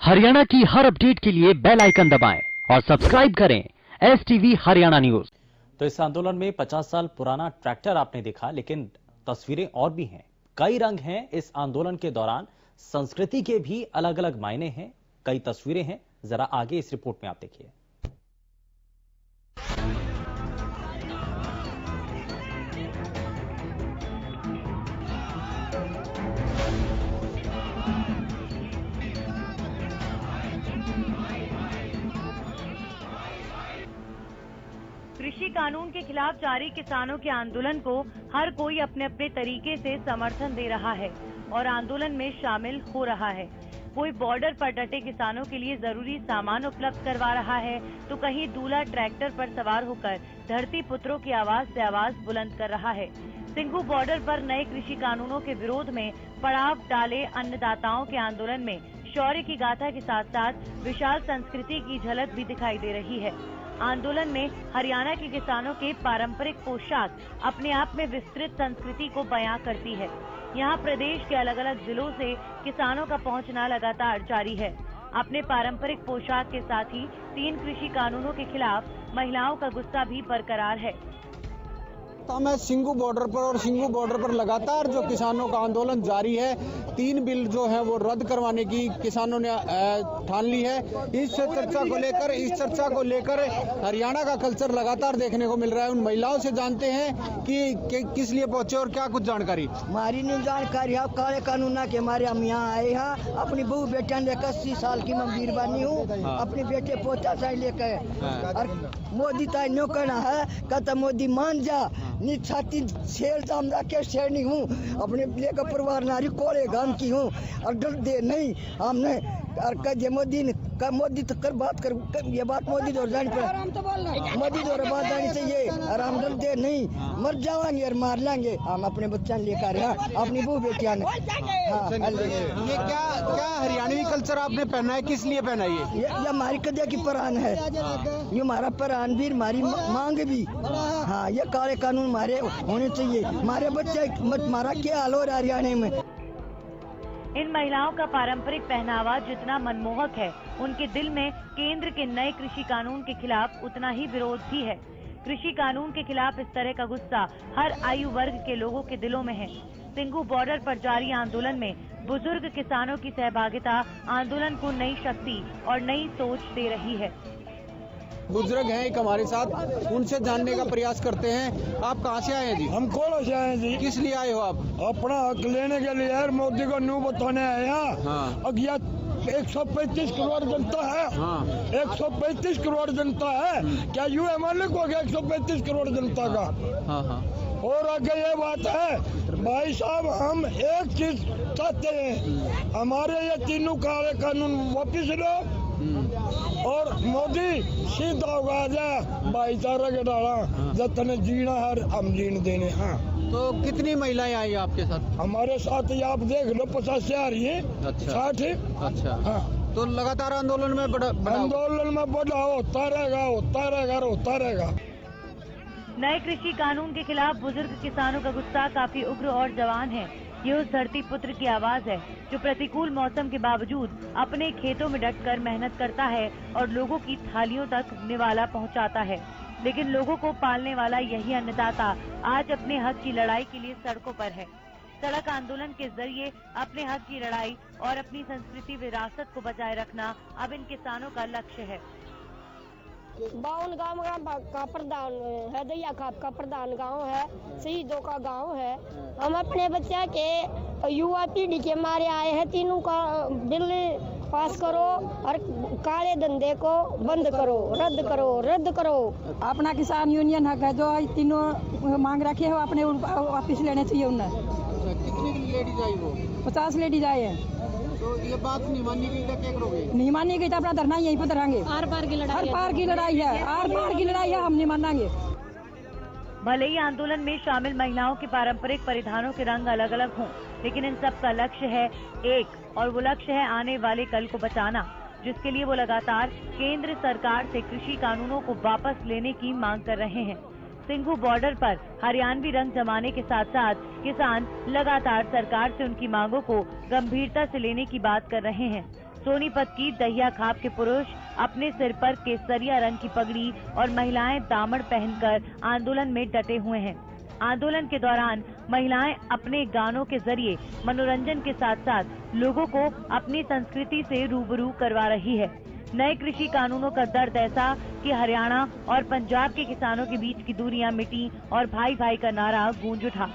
हरियाणा की हर अपडेट के लिए बेल आइकन दबाएं और सब्सक्राइब करें STV हरियाणा न्यूज। तो इस आंदोलन में 50 साल पुराना ट्रैक्टर आपने देखा, लेकिन तस्वीरें और भी हैं। कई रंग हैं इस आंदोलन के दौरान, संस्कृति के भी अलग अलग मायने हैं, कई तस्वीरें हैं। जरा आगे इस रिपोर्ट में आप देखिए। कृषि कानून के खिलाफ जारी किसानों के आंदोलन को हर कोई अपने अपने तरीके से समर्थन दे रहा है और आंदोलन में शामिल हो रहा है। कोई बॉर्डर पर डटे किसानों के लिए जरूरी सामान उपलब्ध करवा रहा है, तो कहीं दूल्हा ट्रैक्टर पर सवार होकर धरती पुत्रों की आवाज से आवाज बुलंद कर रहा है। सिंघू बॉर्डर पर नए कृषि कानूनों के विरोध में पड़ाव डाले अन्नदाताओं के आंदोलन में शौर्य की गाथा के साथ साथ विशाल संस्कृति की झलक भी दिखाई दे रही है। आंदोलन में हरियाणा के किसानों के पारंपरिक पोशाक अपने आप में विस्तृत संस्कृति को बयां करती है। यहां प्रदेश के अलग अलग जिलों से किसानों का पहुंचना लगातार जारी है। अपने पारंपरिक पोशाक के साथ ही 3 कृषि कानूनों के खिलाफ महिलाओं का गुस्सा भी बरकरार है। मैं सिंघू बॉर्डर पर और सिंघू बॉर्डर पर लगातार जो किसानों का आंदोलन जारी है। 3 बिल जो है वो रद्द करवाने की किसानों ने ठान ली है। इस चर्चा को लेकर हरियाणा का कल्चर लगातार देखने को मिल रहा है। उन महिलाओं से जानते हैं कि किस लिए पहुंचे और क्या कुछ जानकारी। हमारी नहीं जानकारी है काले कानून के हमारे हम यहाँ आए हैं। अपनी बहू बेटिया लेकर 80 साल की मैं वीरवानी हूँ। अपने बेटे पोता से लेकर और मोदी ताई न्यो कहना है कहता मोदी मान जा नी छाती शेर जाम के शेर नहीं हूँ। अपने लेकर परिवार नारी कोड़े गांव की हूँ और डर दे नहीं हमने और कह मोदी तो कर बात कर ये बात मोदी जो जानी पर मोदी जो बात जानी चाहिए और हम डर दे नहीं मर जाएंगे और मार लेंगे हम अपने बच्चा लेकर अपनी बहू बेटिया ने। ये क्या हरियाणवी कल्चर आपने पहना है, किस लिए पहना है? ये हमारी कदिया की परान है, ये हमारा परान भी हमारी मांग भी। हाँ ये काले कानून हमारे होने चाहिए। हमारे बच्चे हमारा क्या हाल हो रहा है हरियाणा में। इन महिलाओं का पारंपरिक पहनावा जितना मनमोहक है, उनके दिल में केंद्र के नए कृषि कानून के खिलाफ उतना ही विरोध भी है। कृषि कानून के खिलाफ इस तरह का गुस्सा हर आयु वर्ग के लोगों के दिलों में है। सिंघू बॉर्डर पर जारी आंदोलन में बुजुर्ग किसानों की सहभागिता आंदोलन को नई शक्ति और नई सोच दे रही है। बुजुर्ग हैं एक हमारे साथ, उनसे जानने का प्रयास करते हैं। आप कहाँ से आए हैं जी? हम कोलो से आए हैं जी। किस लिए आए हो आप? अपना हक लेने के लिए यार मोदी को न्यू बताने आए हैं। हाँ। अब यह 135 करोड़ जनता है। हाँ। 135 करोड़ जनता है। क्या यू मालिक हो गया 135 करोड़ जनता का? हाँ हाँ। और आगे ये बात है भाई साहब, हम एक चीज चाहते हैं, हमारे ये तीनों काले कानून वापिस लो और मोदी सीधा होगा जाए भाईचारा के डाला जतने जीना हर हम जीने देने। हाँ तो कितनी महिलाएं आई आपके साथ? हमारे साथ ये आप देख लो 50 से आ रही है। अच्छा। 60। अच्छा। हाँ तो लगातार आंदोलन में आंदोलन में बड़ा होता रहेगा। नए कृषि कानून के खिलाफ बुजुर्ग किसानों का गुस्सा काफी उग्र और जवान है। ये उस धरती पुत्र की आवाज है जो प्रतिकूल मौसम के बावजूद अपने खेतों में डटकर मेहनत करता है और लोगों की थालियों तक निवाला पहुंचाता है। लेकिन लोगों को पालने वाला यही अन्नदाता आज अपने हक की लड़ाई के लिए सड़कों पर है। सड़क आंदोलन के जरिए अपने हक की लड़ाई और अपनी संस्कृति विरासत को बचाए रखना अब इन किसानों का लक्ष्य है। 52 गाँव का प्रधान है, दैया खाप का प्रधान गांव है, शहीदों का गांव है। हम अपने बच्चा के युवा पीढ़ी के मारे आए हैं। तीनों का बिल पास करो और काले धंधे को बंद करो, रद्द करो। अपना किसान यूनियन हक है जो तीनों मांग रखे हो अपने वापिस लेने चाहिए उन्हें। कितनी लेडीज आई वो? 50 लेडीज आए हैं। तो ये बात नहीं मानी गई तो क्या करोगे? नहीं मानी गई तो अपना धरना यहीं पर धरांगे। आर पार की लड़ाई है, हम नहीं मानेंगे। भले ही आंदोलन में शामिल महिलाओं के पारंपरिक परिधानों के रंग अलग अलग हों, लेकिन इन सब का लक्ष्य है एक, और वो लक्ष्य है आने वाले कल को बचाना, जिसके लिए वो लगातार केंद्र सरकार से कृषि कानूनों को वापस लेने की मांग कर रहे हैं। सिंघू बॉर्डर पर हरियाणवी रंग जमाने के साथ साथ किसान लगातार सरकार से उनकी मांगों को गंभीरता से लेने की बात कर रहे हैं। सोनीपत की दहिया खाप के पुरुष अपने सिर पर केसरिया रंग की पगड़ी और महिलाएं दामन पहनकर आंदोलन में डटे हुए हैं। आंदोलन के दौरान महिलाएं अपने गानों के जरिए मनोरंजन के साथ साथ लोगों को अपनी संस्कृति से रूबरू करवा रही है। नए कृषि कानूनों का दर्द ऐसा कि हरियाणा और पंजाब के किसानों के बीच की दूरियां मिटी और भाई भाई का नारा गूंज उठा।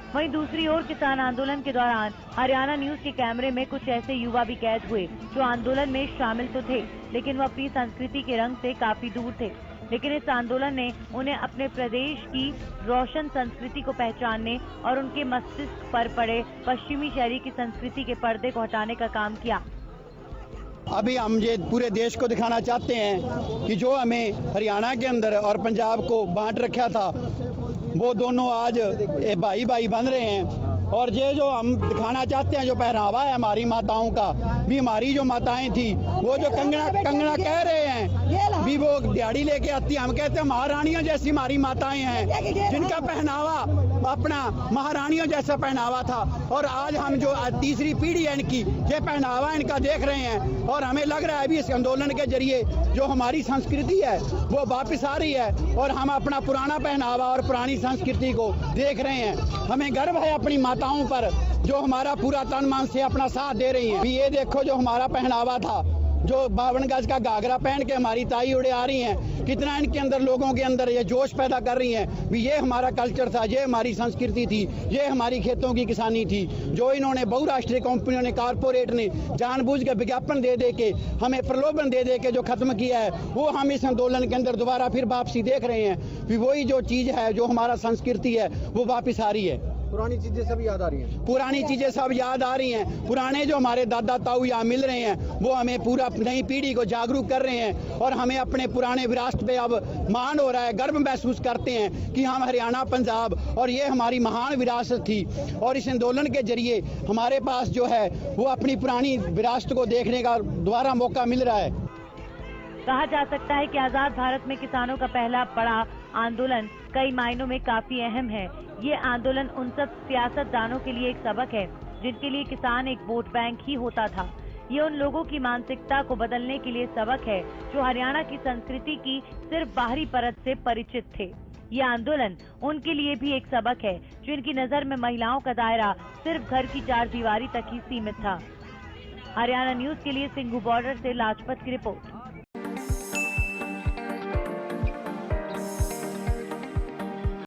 वहीं दूसरी ओर किसान आंदोलन के दौरान हरियाणा न्यूज के कैमरे में कुछ ऐसे युवा भी कैद हुए जो आंदोलन में शामिल तो थे, लेकिन वो अपनी संस्कृति के रंग से काफी दूर थे। लेकिन इस आंदोलन ने उन्हें अपने प्रदेश की रोशन संस्कृति को पहचानने और उनके मस्तिष्क पर पड़े पश्चिमी शहरी की संस्कृति के पर्दे को हटाने का काम किया। अभी हम ये पूरे देश को दिखाना चाहते हैं कि जो हमें हरियाणा के अंदर और पंजाब को बांट रखा था, वो दोनों आज भाई भाई बन रहे हैं। और ये जो हम दिखाना चाहते हैं, जो पहनावा है हमारी माताओं का, भी हमारी जो माताएं थी वो जो कंगना कह रहे हैं, भी वो दिहाड़ी लेके आती है। हम कहते हैं महारानियों जैसी हमारी माताएं हैं, जिनका पहनावा अपना महारानियों जैसा पहनावा था। और आज हम जो तीसरी पीढ़ी है इनकी, ये पहनावा इनका देख रहे हैं और हमें लग रहा है भी इस आंदोलन के जरिए जो हमारी संस्कृति है वो वापस आ रही है और हम अपना पुराना पहनावा और पुरानी संस्कृति को देख रहे हैं। हमें गर्व है अपनी माताओं पर जो हमारा पूरा तन मन से अपना साथ दे रही हैं। ये देखो जो हमारा पहनावा था, जो 52 गज का घाघरा पहन के हमारी ताई उड़े आ रही हैं, कितना इनके अंदर लोगों के अंदर ये जोश पैदा कर रही हैं भी ये हमारा कल्चर था, ये हमारी संस्कृति थी, ये हमारी खेतों की किसानी थी। जो इन्होंने बहुराष्ट्रीय कंपनियों ने, कारपोरेट ने जानबूझ के विज्ञापन दे दे के, हमें प्रलोभन दे दे के जो खत्म किया है, वो हम इस आंदोलन के अंदर दोबारा फिर वापसी देख रहे हैं कि वही जो चीज है, जो हमारा संस्कृति है, वो वापस आ रही है। पुरानी चीजें सब याद आ रही हैं। पुरानी चीजें सब याद आ रही हैं। पुराने जो हमारे दादा ताऊ यहाँ मिल रहे हैं, वो हमें पूरा नई पीढ़ी को जागरूक कर रहे हैं और हमें अपने पुराने विरासत पे अब मान हो रहा है, गर्व महसूस करते हैं कि हम हरियाणा, पंजाब और ये हमारी महान विरासत थी। और इस आंदोलन के जरिए हमारे पास जो है वो अपनी पुरानी विरासत को देखने का दोबारा मौका मिल रहा है। कहा जा सकता है कि आजाद भारत में किसानों का पहला बड़ा आंदोलन कई मायनों में काफी अहम है। ये आंदोलन उन सब सियासतदानों के लिए एक सबक है जिनके लिए किसान एक वोट बैंक ही होता था। ये उन लोगों की मानसिकता को बदलने के लिए सबक है जो हरियाणा की संस्कृति की सिर्फ बाहरी परत से परिचित थे। ये आंदोलन उनके लिए भी एक सबक है जिनकी नजर में महिलाओं का दायरा सिर्फ घर की चार दीवारी तक ही सीमित था। हरियाणा न्यूज के लिए सिंघू बॉर्डर से लाजपत की रिपोर्ट।